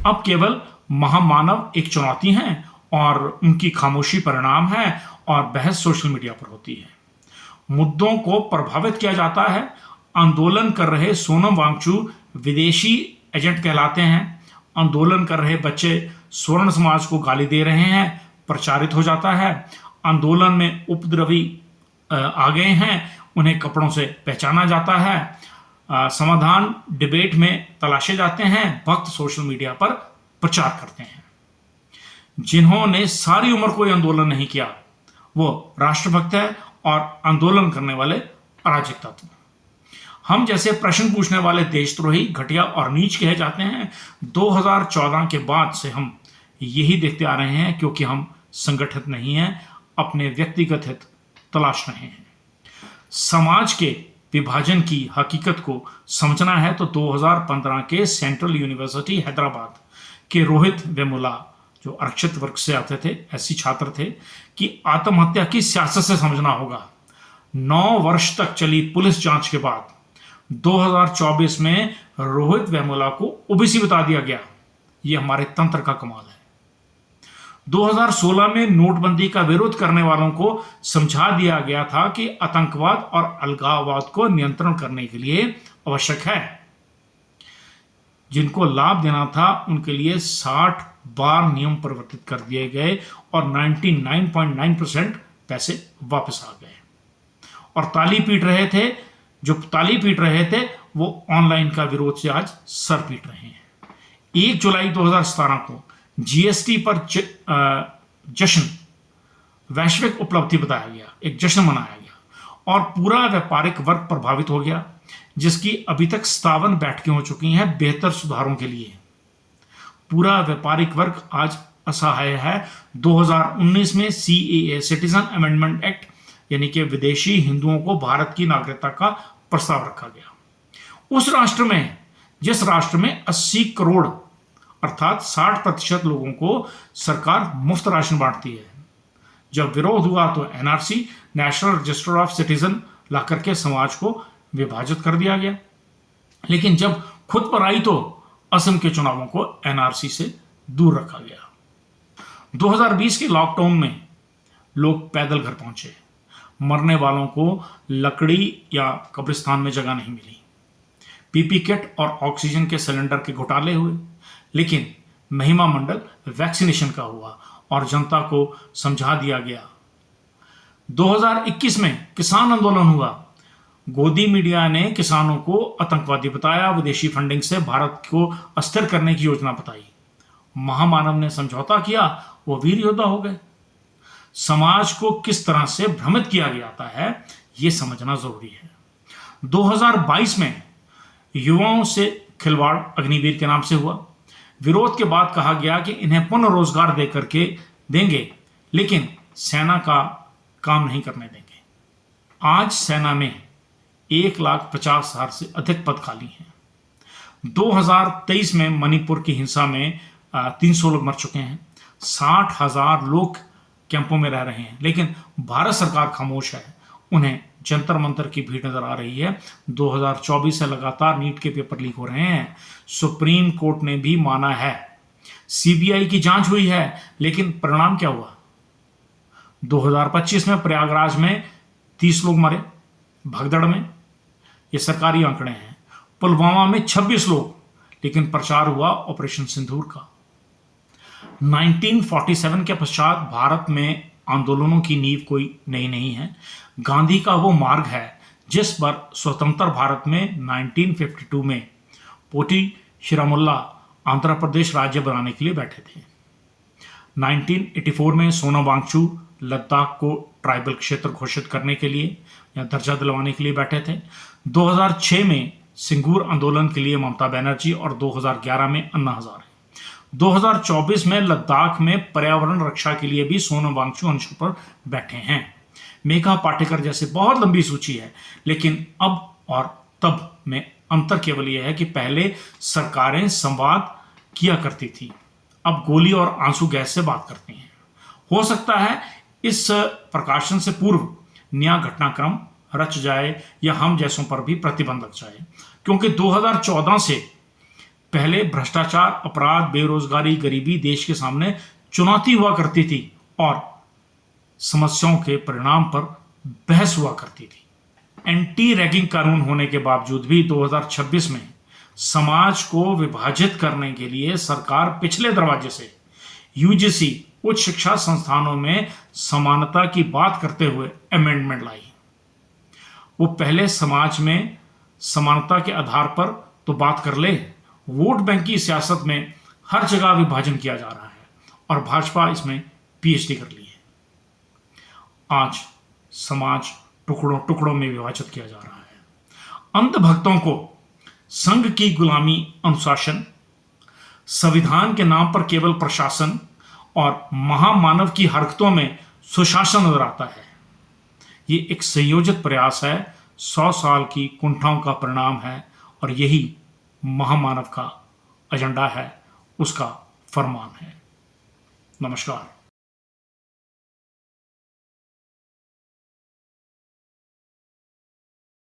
अब केवल महामानव एक चुनौती हैं और उनकी खामोशी परिणाम है और बहस सोशल मीडिया पर होती है। मुद्दों को प्रभावित किया जाता है। आंदोलन कर रहे सोनम वांगचुक विदेशी एजेंट कहलाते हैं। आंदोलन कर रहे बच्चे स्वर्ण समाज को गाली दे रहे हैं, प्रचारित हो जाता है। आंदोलन में उपद्रवी आ गए हैं, उन्हें कपड़ों से पहचाना जाता है। समाधान डिबेट में तलाशे जाते हैं, भक्त सोशल मीडिया पर प्रचार करते हैं। जिन्होंने सारी उम्र कोई आंदोलन नहीं किया वो राष्ट्रभक्त है और आंदोलन करने वाले अराजक तत्व। हम जैसे प्रश्न पूछने वाले देशद्रोही, घटिया और नीच कहे जाते हैं। 2014 के बाद से हम यही देखते आ रहे हैं, क्योंकि हम संगठित नहीं हैं, अपने व्यक्तिगत हित तलाश रहे हैं। समाज के विभाजन की हकीकत को समझना है तो 2015 के सेंट्रल यूनिवर्सिटी हैदराबाद के रोहित वेमुला, जो आरक्षित वर्ग से आते थे, ऐसी छात्र थे, कि आत्महत्या की सियासत से समझना होगा। 9 वर्ष तक चली पुलिस जांच के बाद 2024 में रोहित वेमुला को ओबीसी बता दिया गया। यह हमारे तंत्र का कमाल है। 2016 में नोटबंदी का विरोध करने वालों को समझा दिया गया था कि आतंकवाद और अलगाववाद को नियंत्रण करने के लिए आवश्यक है। जिनको लाभ देना था उनके लिए 60 बार नियम परिवर्तित कर दिए गए और 99.9% पैसे वापस आ गए। और जो ताली पीट रहे थे वो ऑनलाइन का विरोध से आज सर पीट रहे हैं। 1 जुलाई 2017 को जीएसटी पर जश्न, वैश्विक उपलब्धि बताया गया, एक जश्न मनाया गया और पूरा व्यापारिक वर्ग प्रभावित हो गया, जिसकी अभी तक 57 बैठकें हो चुकी हैं बेहतर सुधारों के लिए। पूरा व्यापारिक वर्ग आज असहाय है। 2019 में CAA, सिटीजन अमेंडमेंट एक्ट, यानी कि विदेशी हिंदुओं को भारत की नागरिकता का प्रस्ताव रखा गया। उस राष्ट्र में, जिस राष्ट्र में 80 करोड़ अर्थात 60% लोगों को सरकार मुफ्त राशन बांटती है, जब विरोध हुआ तो NRC, national register of citizen, ला करके समाज को विभाजित कर दिया गया। लेकिन जब खुद पर आई तो असम के चुनावों को NRC से दूर रखा गया। 2020 के लॉकडाउन में लोग पैदल घर पहुंचे। मरने वालों को लकड़ी या कब्रिस्तान में जगह नहीं मिली। PP किट और ऑक्सीजन के सिलेंडर के घोटाले हुए, लेकिन महिमा मंडल वैक्सीनेशन का हुआ और जनता को समझा दिया गया। 2021 में किसान आंदोलन हुआ। गोदी मीडिया ने किसानों को आतंकवादी बताया, विदेशी फंडिंग से भारत को अस्थिर करने की योजना बताई। महामानव ने समझौता किया, वो वीर योद्धा हो गए। समाज को किस तरह से भ्रमित किया जाता है ये समझना जरूरी है। 2022 में युवाओं से खिलवाड़ अग्निवीर के नाम से हुआ। विरोध के बाद कहा गया कि इन्हें पुनः रोजगार देंगे, लेकिन सेना का काम नहीं करने देंगे। आज सेना में 1,50,000 से अधिक पद खाली हैं। 2023 में मणिपुर की हिंसा में 300 लोग मर चुके हैं। 60,000 लोग कैंपों में रह रहे हैं, लेकिन भारत सरकार खामोश है। उन्हें जंतर मंतर की भीड़ नजर आ रही है। 2024 से लगातार नीट के पेपर लीक हो रहे हैं। सुप्रीम कोर्ट ने भी माना है। CBI की जांच हुई है, लेकिन परिणाम क्या हुआ? 2025 में प्रयागराज में 30 लोग मरे भगदड़ में, ये सरकारी आंकड़े हैं। पुलवामा में 26 लोग, लेकिन प्रचार हुआ ऑपरेशन सिंदूर का। 1947 के पश्चात भारत में आंदोलनों की नींव कोई नई नहीं है। गांधी का वो मार्ग है जिस पर स्वतंत्र भारत में 1952 में पोटी श्रीरामुल्ला आंध्र प्रदेश राज्य बनाने के लिए बैठे थे। 1984 में सोनम वांगचुक लद्दाख को ट्राइबल क्षेत्र घोषित करने के लिए या दर्जा दिलवाने के लिए बैठे थे। 2006 में सिंगूर आंदोलन के लिए ममता बनर्जी और 2011 में अन्ना हजारे। 2024 में लद्दाख में पर्यावरण रक्षा के लिए भी सोनम वांगचुक अंश पर बैठे हैं। मेघा पाटेकर जैसे बहुत लंबी सूची है, लेकिन अब और तब में अंतर केवल यह है कि पहले सरकारें संवाद किया करती थी, अब गोली और आंसू गैस से बात करती हैं। हो सकता है इस प्रकाशन से पूर्व नया घटनाक्रम रच जाए या हम जैसों पर भी प्रतिबंध लग जाए, क्योंकि 2014 से पहले भ्रष्टाचार, अपराध, बेरोजगारी, गरीबी देश के सामने चुनौती हुआ करती थी और समस्याओं के परिणाम पर बहस हुआ करती थी। एंटी रैगिंग कानून होने के बावजूद भी 2026 में समाज को विभाजित करने के लिए सरकार पिछले दरवाजे से यूजीसी उच्च शिक्षा संस्थानों में समानता की बात करते हुए अमेंडमेंट लाई। वो पहले समाज में समानता के आधार पर तो बात कर ले, वोट बैंक की सियासत में हर जगह विभाजन किया जा रहा है और भाजपा इसमें पीएचडी कर ली है। आज समाज टुकड़ों टुकड़ों में विभाजित किया जा रहा है। अंधभक्तों को संघ की गुलामी, अनुशासन, संविधान के नाम पर केवल प्रशासन और महामानव की हरकतों में सुशासन नजर आता है। ये एक संयोजित प्रयास है, 100 साल की कुंठाओं का परिणाम है और यही महामानव का एजेंडा है, उसका फरमान है। नमस्कार।